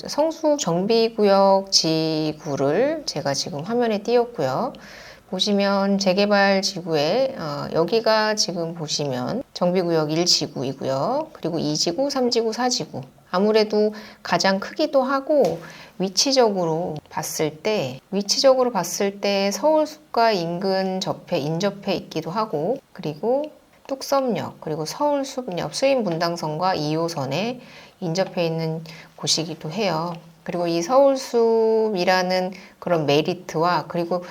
성수 정비구역 지구를 제가 지금 화면에 띄웠고요. 보시면 재개발 지구에 여기가 지금 보시면 정비구역 1지구이고요. 그리고 2지구, 3지구, 4지구. 아무래도 가장 크기도 하고 위치적으로 봤을 때 서울숲과 인근 인접해 있기도 하고, 그리고 뚝섬역, 그리고 서울숲역, 수인분당선과 2호선에 인접해 있는 곳이기도 해요. 그리고 이 서울숲이라는 그런 메리트와, 그리고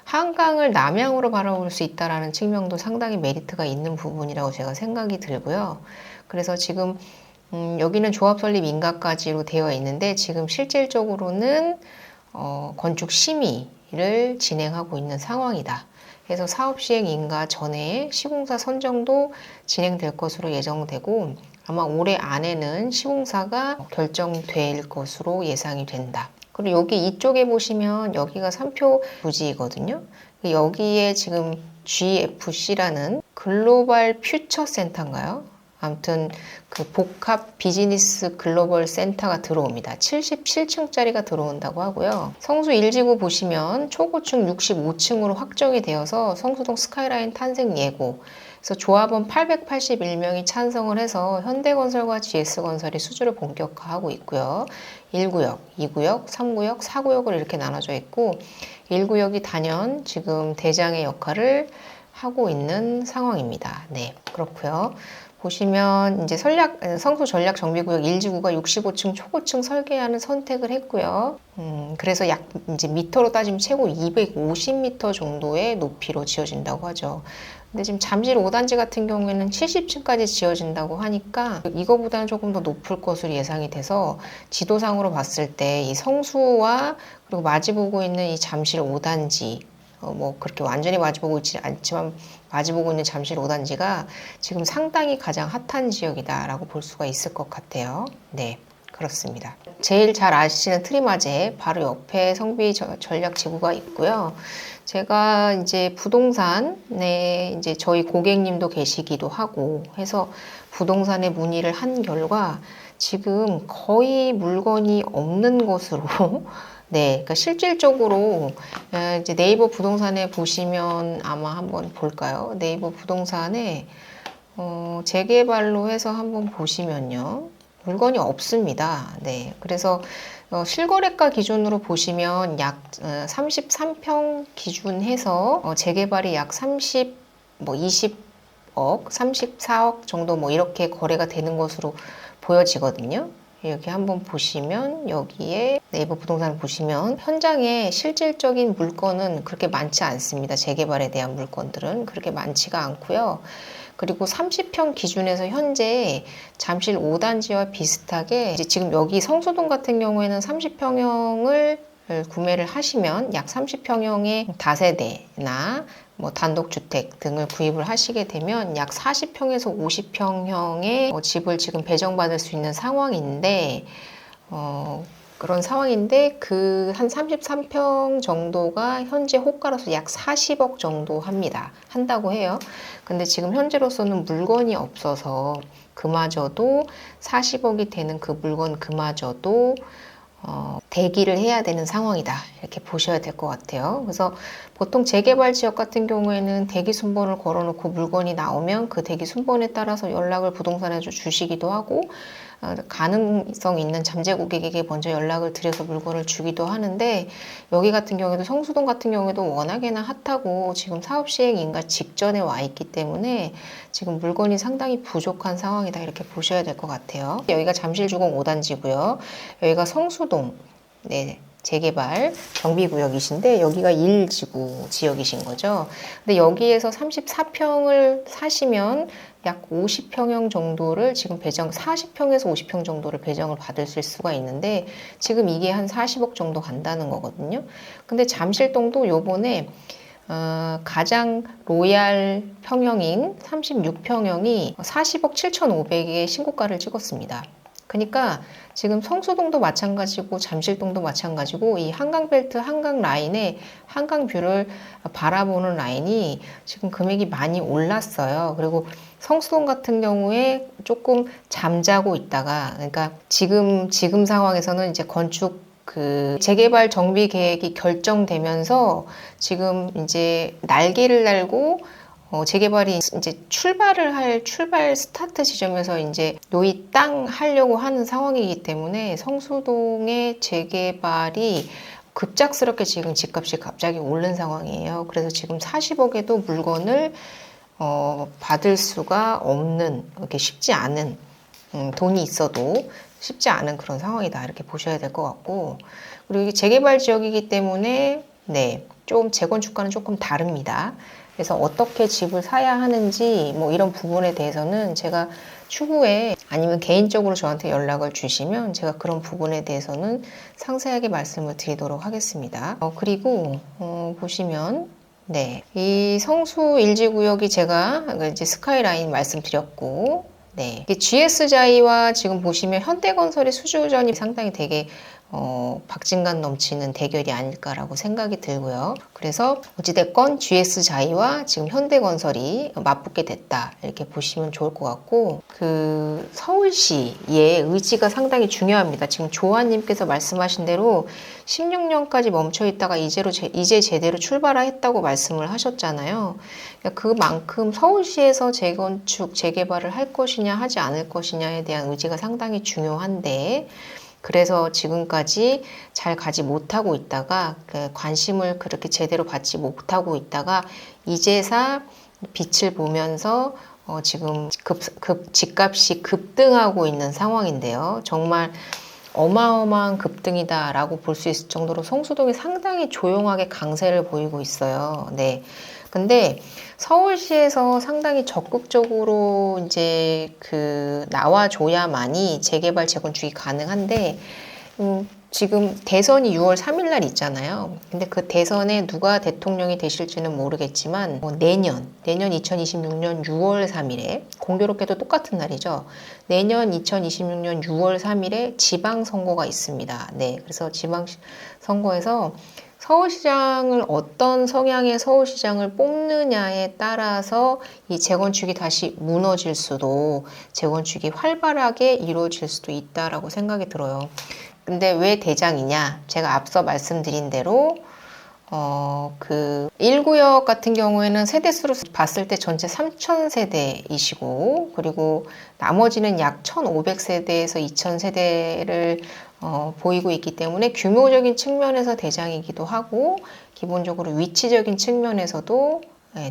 한강을 남향으로 바라볼 수 있다는 측면도 상당히 메리트가 있는 부분이라고 제가 생각이 들고요. 그래서 지금 여기는 조합설립 인가까지로 되어 있는데, 지금 실질적으로는 건축 심의를 진행하고 있는 상황이다. 그래서 사업 시행 인가 전에 시공사 선정도 진행될 것으로 예정되고, 아마 올해 안에는 시공사가 결정될 것으로 예상이 된다. 그리고 여기 이쪽에 보시면 여기가 삼표 부지이거든요. 여기에 지금 GFC라는 글로벌 퓨처 센터인가요? 아무튼 그 복합 비즈니스 글로벌 센터가 들어옵니다. 77층짜리가 들어온다고 하고요. 성수 1지구 보시면 초고층 65층으로 확정이 되어서 성수동 스카이라인 탄생 예고. 그래서 조합원 881명이 찬성을 해서 현대건설과 GS건설이 수주를 본격화하고 있고요. 1구역, 2구역, 3구역, 4구역으로 이렇게 나눠져 있고, 1구역이 단연 지금 대장의 역할을 하고 있는 상황입니다. 네, 그렇고요. 보시면 이제 성수 전략 정비구역 1지구가 65층 초고층 설계안을 선택을 했고요. 그래서 약 이제 미터로 따지면 최고 250m 정도의 높이로 지어진다고 하죠. 근데 지금 잠실 5단지 같은 경우에는 70층까지 지어진다고 하니까 이거보다는 조금 더 높을 것으로 예상이 돼서, 지도상으로 봤을 때 이 성수와 그리고 마주보고 있는 이 잠실 5단지, 뭐 그렇게 완전히 마주보고 있지 않지만 마주보고 있는 잠실 5단지가 지금 상당히 가장 핫한 지역이다라고 볼 수가 있을 것 같아요. 네, 그렇습니다. 제일 잘 아시는 트리마제 바로 옆에 성비 전략 지구가 있고요. 제가 이제 부동산에 이제 저희 고객님도 계시기도 하고 해서 부동산에 문의를 한 결과 지금 거의 물건이 없는 것으로 네, 그러니까 실질적으로 이제 네이버 부동산에 보시면 아마 한번 볼까요? 네이버 부동산에 재개발로 해서 한번 보시면요, 물건이 없습니다. 네, 그래서 실거래가 기준으로 보시면 약 33평 기준해서 재개발이 약 20억, 34억 정도 뭐 이렇게 거래가 되는 것으로 보여지거든요. 여기 한번 보시면, 여기에 네이버 부동산을 보시면 현장에 실질적인 물건은 그렇게 많지 않습니다. 재개발에 대한 물건들은 그렇게 많지가 않고요. 그리고 30평 기준에서 현재 잠실 5단지와 비슷하게 이제 지금 여기 성수동 같은 경우에는 30평형을 구매를 하시면 약 30평형의 다세대나 뭐 단독주택 등을 구입을 하시게 되면 약 40평에서 50평형의 집을 지금 배정받을 수 있는 상황인데, 그런 상황인데 그 한 33평 정도가 현재 호가로서 약 40억 정도 한다고 해요. 근데 지금 현재로서는 물건이 없어서 그마저도 40억이 되는 그 물건 그마저도 대기를 해야 되는 상황이다, 이렇게 보셔야 될 것 같아요. 그래서 보통 재개발 지역 같은 경우에는 대기 순번을 걸어놓고 물건이 나오면 그 대기 순번에 따라서 연락을 부동산에 주시기도 하고, 가능성 있는 잠재 고객에게 먼저 연락을 드려서 물건을 주기도 하는데, 여기 같은 경우에도 성수동 같은 경우에도 워낙에나 핫하고 지금 사업 시행 인가 직전에 와 있기 때문에 지금 물건이 상당히 부족한 상황이다, 이렇게 보셔야 될 것 같아요. 여기가 잠실주공 5단지고요. 여기가 성수동, 네, 재개발 정비구역이신데 여기가 1지구 지역이신 거죠. 근데 여기에서 34평을 사시면 약 50평형 정도를 지금 40평에서 50평 정도를 배정을 받으실 수가 있는데, 지금 이게 한 40억 정도 간다는 거거든요. 근데 잠실동도 요번에 가장 로얄 평형인 36평형이 40억 7,500의 신고가를 찍었습니다. 그러니까 지금 성수동도 마찬가지고 잠실동도 마찬가지고 이 한강벨트 한강 라인에 한강뷰를 바라보는 라인이 지금 금액이 많이 올랐어요. 그리고 성수동 같은 경우에 조금 잠자고 있다가, 그러니까 지금 상황에서는 이제 건축 재개발 정비 계획이 결정되면서 지금 이제 날개를 달고 재개발이 이제 출발 스타트 지점에서 이제 노이 땅 하려고 하는 상황이기 때문에 성수동의 재개발이 급작스럽게 지금 집값이 갑자기 오른 상황이에요. 그래서 지금 40억에도 물건을 받을 수가 없는, 이렇게 쉽지 않은, 돈이 있어도 쉽지 않은 그런 상황이다, 이렇게 보셔야 될 것 같고, 그리고 이게 재개발 지역이기 때문에 네, 좀 재건축과는 조금 다릅니다. 그래서 어떻게 집을 사야 하는지 뭐 이런 부분에 대해서는 제가 추후에 아니면 개인적으로 저한테 연락을 주시면 제가 그런 부분에 대해서는 상세하게 말씀을 드리도록 하겠습니다. 그리고 보시면 네, 이 성수 1지구역이 제가 이제 스카이라인 말씀드렸고, 네, GS자이와 지금 보시면 현대건설의 수주전이 상당히 되게 박진감 넘치는 대결이 아닐까라고 생각이 들고요. 그래서 어찌됐건 GS자이와 지금 현대건설이 맞붙게 됐다, 이렇게 보시면 좋을 것 같고, 서울시의 의지가 상당히 중요합니다. 지금 조아님께서 말씀하신 대로 16년까지 멈춰 있다가 이제 제대로 출발했다고 말씀을 하셨잖아요. 그러니까 그만큼 서울시에서 재건축, 재개발을 할 것이냐 하지 않을 것이냐에 대한 의지가 상당히 중요한데, 그래서 지금까지 잘 가지 못하고 있다가 관심을 그렇게 제대로 받지 못하고 있다가 이제사 빛을 보면서 지금 집값이 급등하고 있는 상황인데요. 정말 어마어마한 급등이다라고 볼 수 있을 정도로 성수동이 상당히 조용하게 강세를 보이고 있어요. 네. 근데 서울시에서 상당히 적극적으로 이제 나와줘야만이 재개발, 재건축이 가능한데, 지금 대선이 6월 3일 날 있잖아요. 근데 그 대선에 누가 대통령이 되실지는 모르겠지만, 내년 2026년 6월 3일에, 공교롭게도 똑같은 날이죠. 내년 2026년 6월 3일에 지방선거가 있습니다. 네. 그래서 지방선거에서 서울시장을 어떤 성향의 서울시장을 뽑느냐에 따라서 이 재건축이 다시 무너질 수도, 재건축이 활발하게 이루어질 수도 있다라고 생각이 들어요. 근데 왜 대장이냐? 제가 앞서 말씀드린 대로 1구역 같은 경우에는 세대수로 봤을 때 전체 3,000세대이시고, 그리고 나머지는 약 1,500세대에서 2,000세대를 보이고 있기 때문에 규모적인 측면에서 대장이기도 하고, 기본적으로 위치적인 측면에서도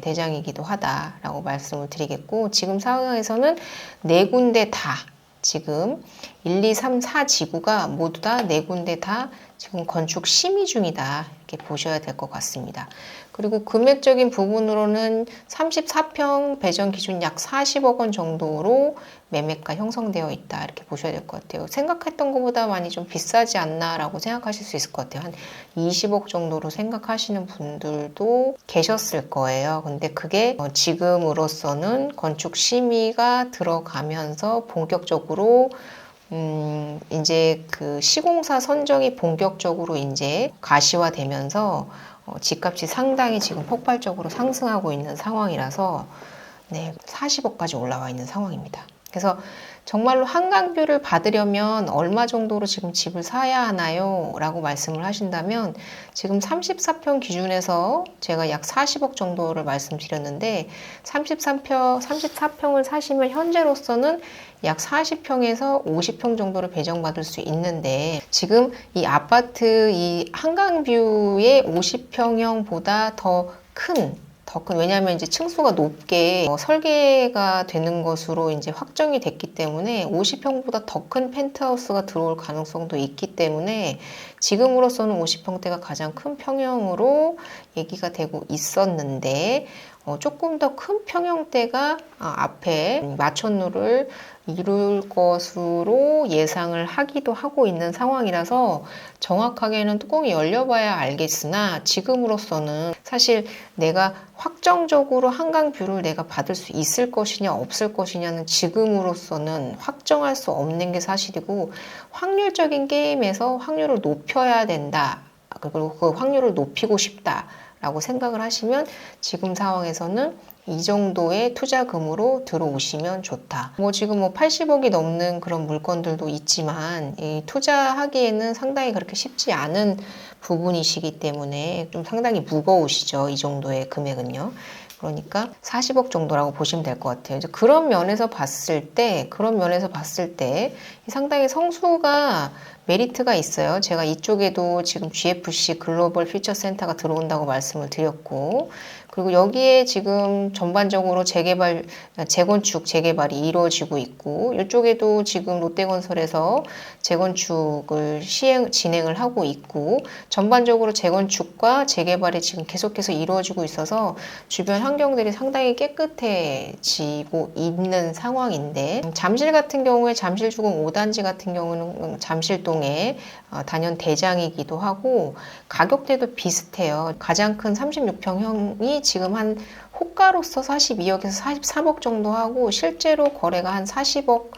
대장이기도 하다라고 말씀을 드리겠고, 지금 상황에서는 네 군데 다 지금 1, 2, 3, 4지구가 모두 다 네 군데 다 지금 건축 심의 중이다, 이렇게 보셔야 될 것 같습니다. 그리고 금액적인 부분으로는 34평 배정 기준 약 40억 원 정도로 매매가 형성되어 있다, 이렇게 보셔야 될 것 같아요. 생각했던 것보다 많이 좀 비싸지 않나라고 생각하실 수 있을 것 같아요. 한 20억 정도로 생각하시는 분들도 계셨을 거예요. 근데 그게 지금으로서는 건축 심의가 들어가면서 본격적으로 이제 시공사 선정이 본격적으로 이제 가시화되면서 집값이 상당히 지금 폭발적으로 상승하고 있는 상황이라서 네, 40억까지 올라와 있는 상황입니다. 그래서 정말로 한강뷰를 받으려면 얼마 정도로 지금 집을 사야 하나요? 라고 말씀을 하신다면, 지금 34평 기준에서 제가 약 40억 정도를 말씀드렸는데, 34평을 사시면 현재로서는 약 40평에서 50평 정도를 배정받을 수 있는데, 지금 이 아파트 이 한강뷰의 50평형보다 왜냐하면 이제 층수가 높게 설계가 되는 것으로 이제 확정이 됐기 때문에 50평보다 더 큰 펜트하우스가 들어올 가능성도 있기 때문에 지금으로서는 50평대가 가장 큰 평형으로 얘기가 되고 있었는데, 조금 더 큰 평형대가 앞에 마천루를 이룰 것으로 예상을 하기도 하고 있는 상황이라서 정확하게는 뚜껑이 열려봐야 알겠으나, 지금으로서는 사실 내가 확정적으로 한강뷰를 내가 받을 수 있을 것이냐 없을 것이냐는 지금으로서는 확정할 수 없는 게 사실이고, 확률적인 게임에서 확률을 높여야 된다, 그리고 그 확률을 높이고 싶다 라고 생각을 하시면 지금 상황에서는 이 정도의 투자금으로 들어오시면 좋다. 뭐 지금 뭐 80억이 넘는 그런 물건들도 있지만 이 투자하기에는 상당히 그렇게 쉽지 않은 부분이시기 때문에 좀 상당히 무거우시죠. 이 정도의 금액은요. 그러니까 40억 정도라고 보시면 될 것 같아요. 이제 그런 면에서 봤을 때 상당히 성수가 메리트가 있어요. 제가 이쪽에도 지금 GFC 글로벌 퓨처 센터가 들어온다고 말씀을 드렸고, 그리고 여기에 지금 전반적으로 재건축, 재개발이 이루어지고 있고, 이쪽에도 지금 롯데건설에서 재건축을 진행을 하고 있고, 전반적으로 재건축과 재개발이 지금 계속해서 이루어지고 있어서 주변 환경들이 상당히 깨끗해지고 있는 상황인데, 잠실 같은 경우에 잠실주공 5단지 같은 경우는 잠실동에 단연 대장이기도 하고 가격대도 비슷해요. 가장 큰 36평형이 지금 한 호가로서 42억에서 43억 정도 하고 실제로 거래가 한 40억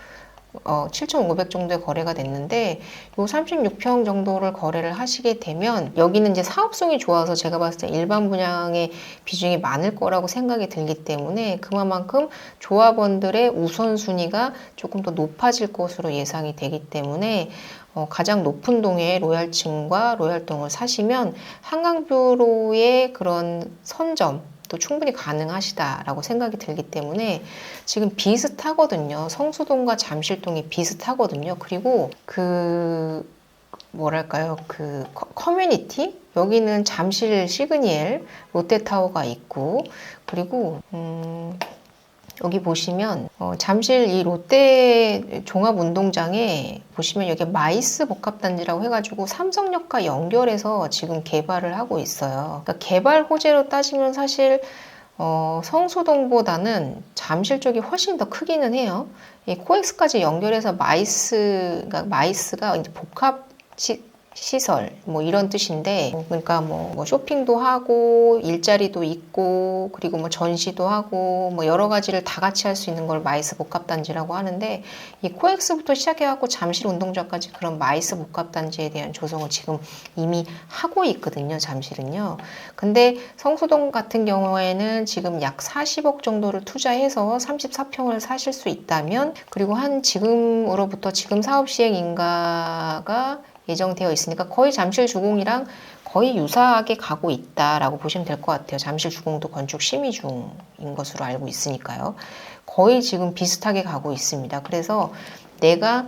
7,500 정도의 거래가 됐는데 요 36평 정도를 거래를 하시게 되면 여기는 이제 사업성이 좋아서 제가 봤을 때 일반 분양의 비중이 많을 거라고 생각이 들기 때문에 그만큼 조합원들의 우선순위가 조금 더 높아질 것으로 예상이 되기 때문에 가장 높은 동의 로얄층과 로얄동을 사시면 한강뷰로의 그런 선점 또 충분히 가능하시다라고 생각이 들기 때문에 지금 비슷하거든요. 성수동과 잠실동이 비슷하거든요. 그리고 커뮤니티? 여기는 잠실 시그니엘 롯데타워가 있고 그리고 여기 보시면 잠실 이 롯데 종합운동장에 보시면 여기 마이스 복합단지라고 해가지고 삼성역과 연결해서 지금 개발을 하고 있어요. 그러니까 개발 호재로 따지면 사실 성수동보다는 잠실 쪽이 훨씬 더 크기는 해요. 이 코엑스까지 연결해서 마이스가 이제 복합 시설 뭐 이런 뜻인데 그러니까 뭐 쇼핑도 하고 일자리도 있고 그리고 뭐 전시도 하고 뭐 여러 가지를 다 같이 할 수 있는 걸 마이스 복합단지라고 하는데 이 코엑스부터 시작해갖고 잠실 운동장까지 그런 마이스 복합단지에 대한 조성을 지금 이미 하고 있거든요. 잠실은요. 근데 성수동 같은 경우에는 지금 약 40억 정도를 투자해서 34평을 사실 수 있다면 그리고 지금으로부터 지금 사업 시행 인가가 예정되어 있으니까 거의 잠실 주공이랑 거의 유사하게 가고 있다라고 보시면 될 것 같아요. 잠실 주공도 건축 심의 중인 것으로 알고 있으니까요. 거의 지금 비슷하게 가고 있습니다. 그래서 내가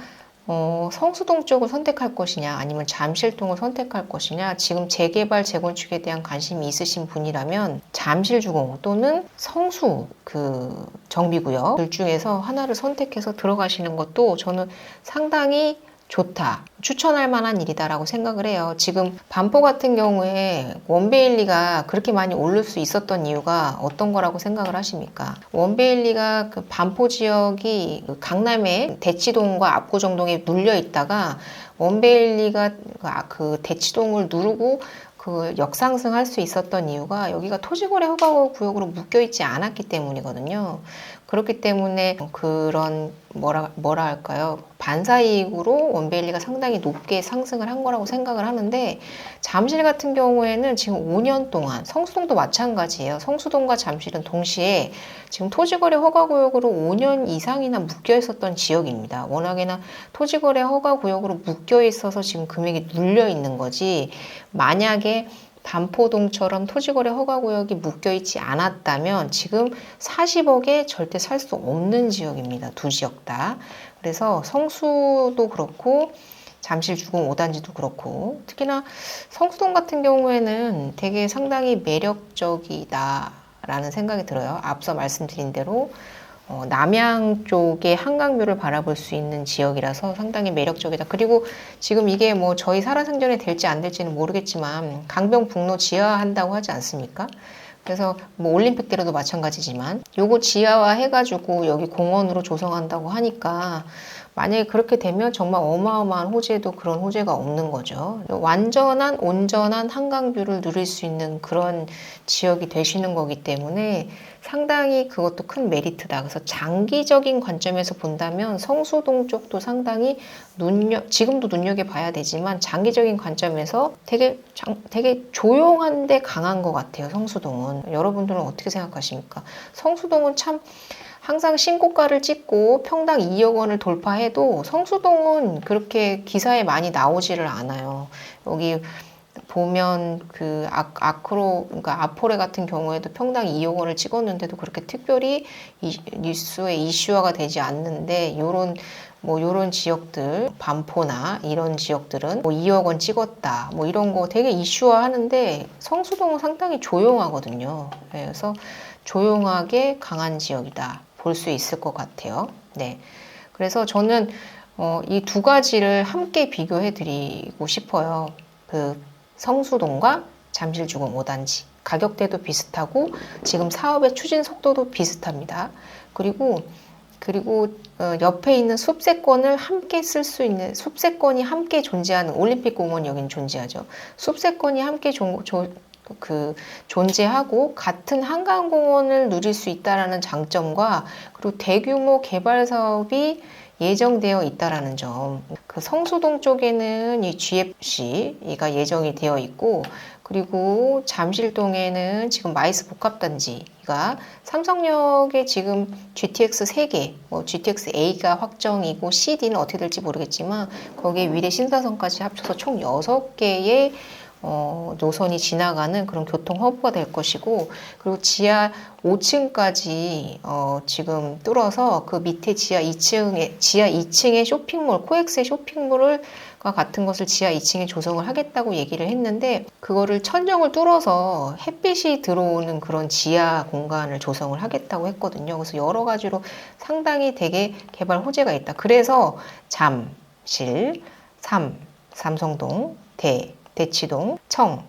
성수동 쪽을 선택할 것이냐 아니면 잠실동을 선택할 것이냐 지금 재개발 재건축에 대한 관심이 있으신 분이라면 잠실주공 또는 성수 정비구역 둘 중에서 하나를 선택해서 들어가시는 것도 저는 상당히 좋다. 추천할 만한 일이다라고 생각을 해요. 지금 반포 같은 경우에 원베일리가 그렇게 많이 오를 수 있었던 이유가 어떤 거라고 생각을 하십니까? 원베일리가 반포 지역이 강남의 대치동과 압구정동에 눌려 있다가 원베일리가 대치동을 누르고 역상승할 수 있었던 이유가 여기가 토지거래 허가 구역으로 묶여있지 않았기 때문이거든요. 그렇기 때문에 그런 뭐라 할까요? 반사이익으로 원베일리가 상당히 높게 상승을 한 거라고 생각을 하는데 잠실 같은 경우에는 지금 5년 동안 성수동도 마찬가지예요. 성수동과 잠실은 동시에 지금 토지거래 허가구역으로 5년 이상이나 묶여 있었던 지역입니다. 워낙에나 토지거래 허가구역으로 묶여 있어서 지금 금액이 눌려 있는 거지 만약에 반포동처럼 토지거래 허가구역이 묶여있지 않았다면 지금 40억에 절대 살 수 없는 지역입니다. 두 지역 다. 그래서 성수도 그렇고 잠실 주공 5단지도 그렇고 특히나 성수동 같은 경우에는 되게 상당히 매력적이다라는 생각이 들어요. 앞서 말씀드린 대로 남양 쪽의 한강뷰를 바라볼 수 있는 지역이라서 상당히 매력적이다. 그리고 지금 이게 뭐 저희 살아생전에 될지 안 될지는 모르겠지만 강변북로 지하한다고 하지 않습니까? 그래서 뭐 올림픽대로도 마찬가지지만 요거 지하화 해가지고 여기 공원으로 조성한다고 하니까 만약에 그렇게 되면 정말 어마어마한 호재도 그런 호재가 없는 거죠. 완전한 온전한 한강뷰를 누릴 수 있는 그런 지역이 되시는 거기 때문에 상당히 그것도 큰 메리트다. 그래서 장기적인 관점에서 본다면 성수동 쪽도 상당히 지금도 눈여겨봐야 되지만 장기적인 관점에서 되게 조용한데 강한 것 같아요. 성수동은. 여러분들은 어떻게 생각하십니까? 성수동은 참 항상 신고가를 찍고 평당 2억 원을 돌파해도 성수동은 그렇게 기사에 많이 나오지를 않아요. 여기 보면 그 그러니까 아포레 같은 경우에도 평당 2억 원을 찍었는데도 그렇게 특별히 뉴스에 이슈화가 되지 않는데 요런 지역들, 반포나 이런 지역들은 뭐 2억 원 찍었다, 뭐 이런 거 되게 이슈화 하는데 성수동은 상당히 조용하거든요. 그래서 조용하게 강한 지역이다. 볼 수 있을 것 같아요. 네. 그래서 저는 이 두 가지를 함께 비교해 드리고 싶어요. 그 성수동과 잠실주공 5단지. 가격대도 비슷하고 지금 사업의 추진 속도도 비슷합니다. 그리고 옆에 있는 숲세권을 함께 쓸 수 있는 숲세권이 함께 존재하는 올림픽공원 여기는 존재하죠. 숲세권이 함께 존재하고 같은 한강공원을 누릴 수 있다라는 장점과 그리고 대규모 개발 사업이 예정되어 있다라는 점. 그 성수동 쪽에는 이 GFC가 예정이 되어 있고 그리고 잠실동에는 지금 마이스 복합단지가 삼성역에 지금 GTX 3개, 뭐 GTX A가 확정이고 CD는 어떻게 될지 모르겠지만 거기에 위례 신사선까지 합쳐서 총 6개의 노선이 지나가는 그런 교통 허브가 될 것이고 그리고 지하 5층까지 지금 뚫어서 그 밑에 지하 2층에 쇼핑몰, 코엑스의 쇼핑몰을 같은 것을 지하 2층에 조성을 하겠다고 얘기를 했는데 그거를 천정을 뚫어서 햇빛이 들어오는 그런 지하 공간을 조성을 하겠다고 했거든요. 그래서 여러 가지로 상당히 되게 개발 호재가 있다. 그래서 잠실, 삼성동, 대치동,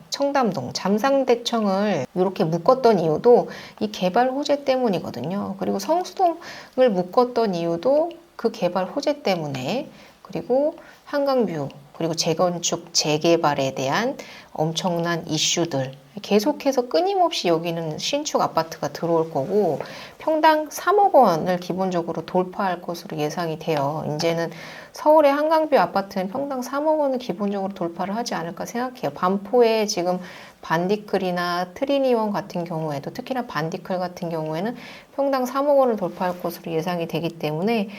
청담동, 잠상대청을 이렇게 묶었던 이유도 이 개발 호재 때문이거든요. 그리고 성수동을 묶었던 이유도 그 개발 호재 때문에 그리고 한강뷰, 그리고 재건축, 재개발에 대한 엄청난 이슈들 계속해서 끊임없이 여기는 신축 아파트가 들어올 거고 평당 3억 원을 기본적으로 돌파할 것으로 예상이 돼요. 이제는 서울의 한강뷰 아파트는 평당 3억 원을 기본적으로 돌파를 하지 않을까 생각해요. 반포에 지금 반디클이나 트리니원 같은 경우에도 특히나 반디클 같은 경우에는 평당 3억 원을 돌파할 것으로 예상이 되기 때문에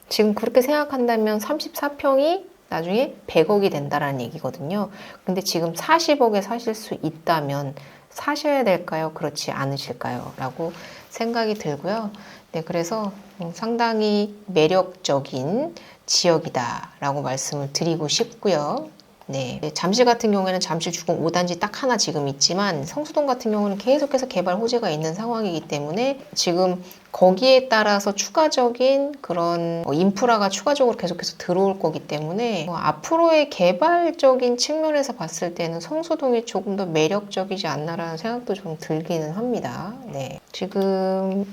지금 그렇게 생각한다면 34평이 나중에 100억이 된다라는 얘기거든요. 근데 지금 40억에 사실 수 있다면 사셔야 될까요? 그렇지 않으실까요? 라고 생각이 들고요. 네, 그래서 상당히 매력적인 지역이다 라고 말씀을 드리고 싶고요. 네, 잠실 같은 경우에는 잠실주공 5단지 딱 하나 지금 있지만 성수동 같은 경우는 계속해서 개발 호재가 있는 상황이기 때문에 지금 거기에 따라서 추가적인 그런 인프라가 추가적으로 계속해서 들어올 거기 때문에 앞으로의 개발적인 측면에서 봤을 때는 성수동이 조금 더 매력적이지 않나라는 생각도 좀 들기는 합니다. 네, 지금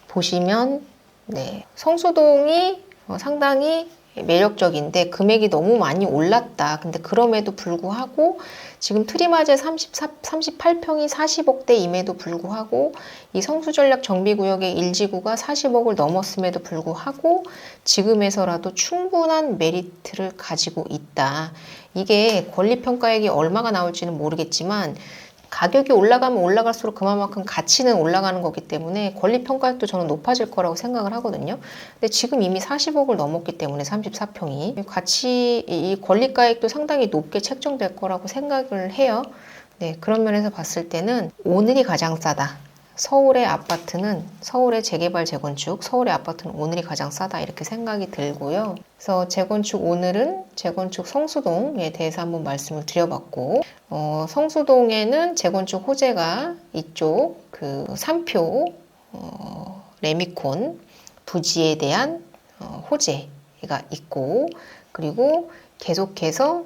보시면 네, 성수동이 상당히 매력적인데 금액이 너무 많이 올랐다. 근데 그럼에도 불구하고 지금 트리마제 38평이 40억대임에도 불구하고 이 성수전략 정비구역의 1지구가 40억을 넘었음에도 불구하고 지금에서라도 충분한 메리트를 가지고 있다. 이게 권리평가액이 얼마가 나올지는 모르겠지만 가격이 올라가면 올라갈수록 그만큼 가치는 올라가는 거기 때문에 권리평가액도 저는 높아질 거라고 생각을 하거든요. 근데 지금 이미 40억을 넘었기 때문에 34평이 이 권리가액도 상당히 높게 책정될 거라고 생각을 해요. 네, 그런 면에서 봤을 때는 오늘이 가장 싸다. 서울의 재개발 재건축, 서울의 아파트는 오늘이 가장 싸다 이렇게 생각이 들고요. 그래서 재건축 성수동에 대해서 한번 말씀을 드려봤고 성수동에는 재건축 호재가 이쪽 그 3표 레미콘 부지에 대한 호재가 있고 그리고 계속해서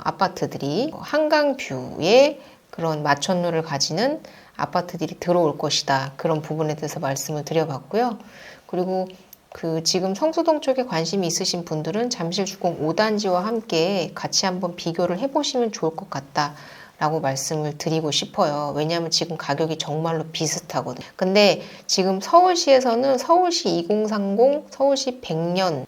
아파트들이 한강뷰에 그런 마천루를 가지는 아파트들이 들어올 것이다. 그런 부분에 대해서 말씀을 드려봤고요. 그리고 지금 성수동 쪽에 관심이 있으신 분들은 잠실주공 5단지와 함께 같이 한번 비교를 해보시면 좋을 것 같다 라고 말씀을 드리고 싶어요. 왜냐하면 지금 가격이 정말로 비슷하거든요. 근데 지금 서울시에서는 서울시 2030, 서울시 100년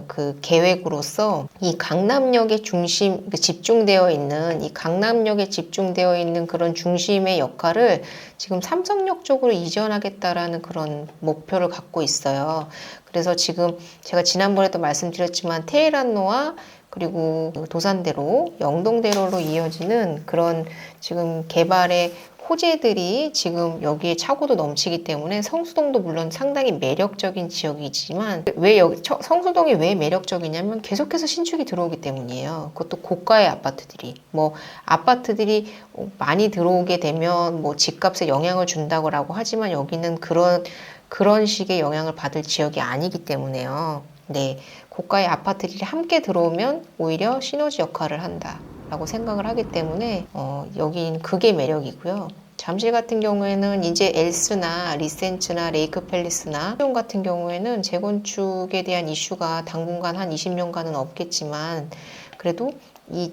그 계획으로서 이 강남역에 집중되어 있는 이 강남역에 집중되어 있는 그런 중심의 역할을 지금 삼성역 쪽으로 이전하겠다라는 그런 목표를 갖고 있어요. 그래서 지금 제가 지난번에도 말씀드렸지만 테헤란로와 그리고 도산대로, 영동대로로 이어지는 그런 지금 개발의 호재들이 지금 여기에 차고도 넘치기 때문에 성수동도 물론 상당히 매력적인 지역이지만 성수동이 왜 매력적이냐면 계속해서 신축이 들어오기 때문이에요. 그것도 고가의 아파트들이 많이 들어오게 되면 집값에 영향을 준다고 하지만 여기는 그런 식의 영향을 받을 지역이 아니기 때문에요. 네, 고가의 아파트들이 함께 들어오면 오히려 시너지 역할을 한다라고 생각을 하기 때문에 여긴 그게 매력이고요. 잠실 같은 경우에는 이제 엘스나 리센츠나 레이크팰리스나 수용 같은 경우에는 재건축에 대한 이슈가 당분간 한 20년간은 없겠지만 그래도 이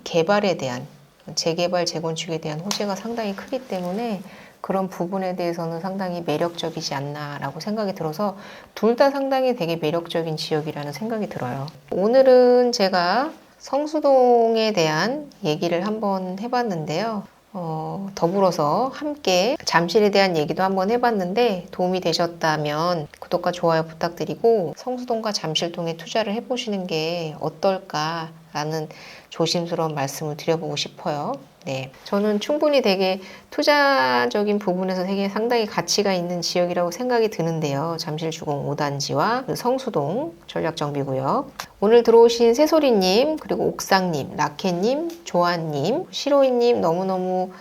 개발에 대한 재개발, 재건축에 대한 호재가 상당히 크기 때문에 그런 부분에 대해서는 상당히 매력적이지 않나라고 생각이 들어서 둘 다 상당히 되게 매력적인 지역이라는 생각이 들어요. 오늘은 제가 성수동에 대한 얘기를 한번 해봤는데요. 더불어서 함께 잠실에 대한 얘기도 한번 해봤는데 도움이 되셨다면 구독과 좋아요 부탁드리고 성수동과 잠실동에 투자를 해보시는 게 어떨까라는 조심스러운 말씀을 드려보고 싶어요. 네, 저는 충분히 되게 투자적인 부분에서 되게 상당히 가치가 있는 지역이라고 생각이 드는데요. 잠실주공 5단지와 성수동 전략정비구역. 오늘 들어오신 새소리님, 그리고 옥상님, 라켓님, 조아님, 시로이님 너무너무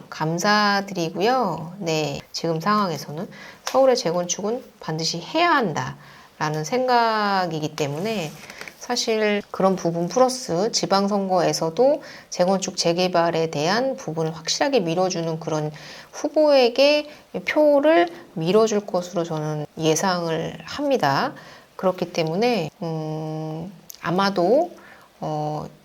감사드리고요. 네, 지금 상황에서는 서울의 재건축은 반드시 해야 한다라는 생각이기 때문에 사실 그런 부분 플러스 지방선거에서도 재건축 재개발에 대한 부분을 확실하게 밀어주는 그런 후보에게 표를 밀어줄 것으로 저는 예상을 합니다. 그렇기 때문에 아마도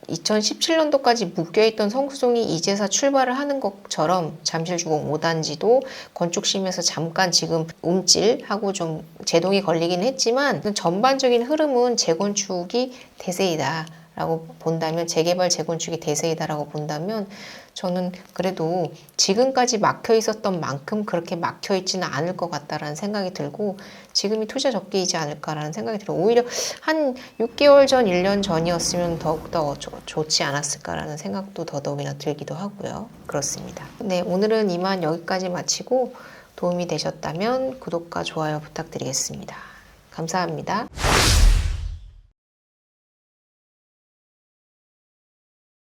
2017년도까지 묶여있던 성수동이 이제서 출발을 하는 것처럼 잠실주공 5단지도 건축심에서 잠깐 지금 움찔하고 좀 제동이 걸리긴 했지만 전반적인 흐름은 재건축이 대세이다 라고 본다면, 재개발 재건축이 대세이다라고 본다면 저는 그래도 지금까지 막혀 있었던 만큼 그렇게 막혀 있지는 않을 것 같다라는 생각이 들고 지금이 투자 적기이지 않을까라는 생각이 들어요. 오히려 한 6개월 전, 1년 전이었으면 더욱더 좋지 않았을까라는 생각도 더더욱이나 들기도 하고요. 그렇습니다. 네, 오늘은 이만 여기까지 마치고 도움이 되셨다면 구독과 좋아요 부탁드리겠습니다. 감사합니다.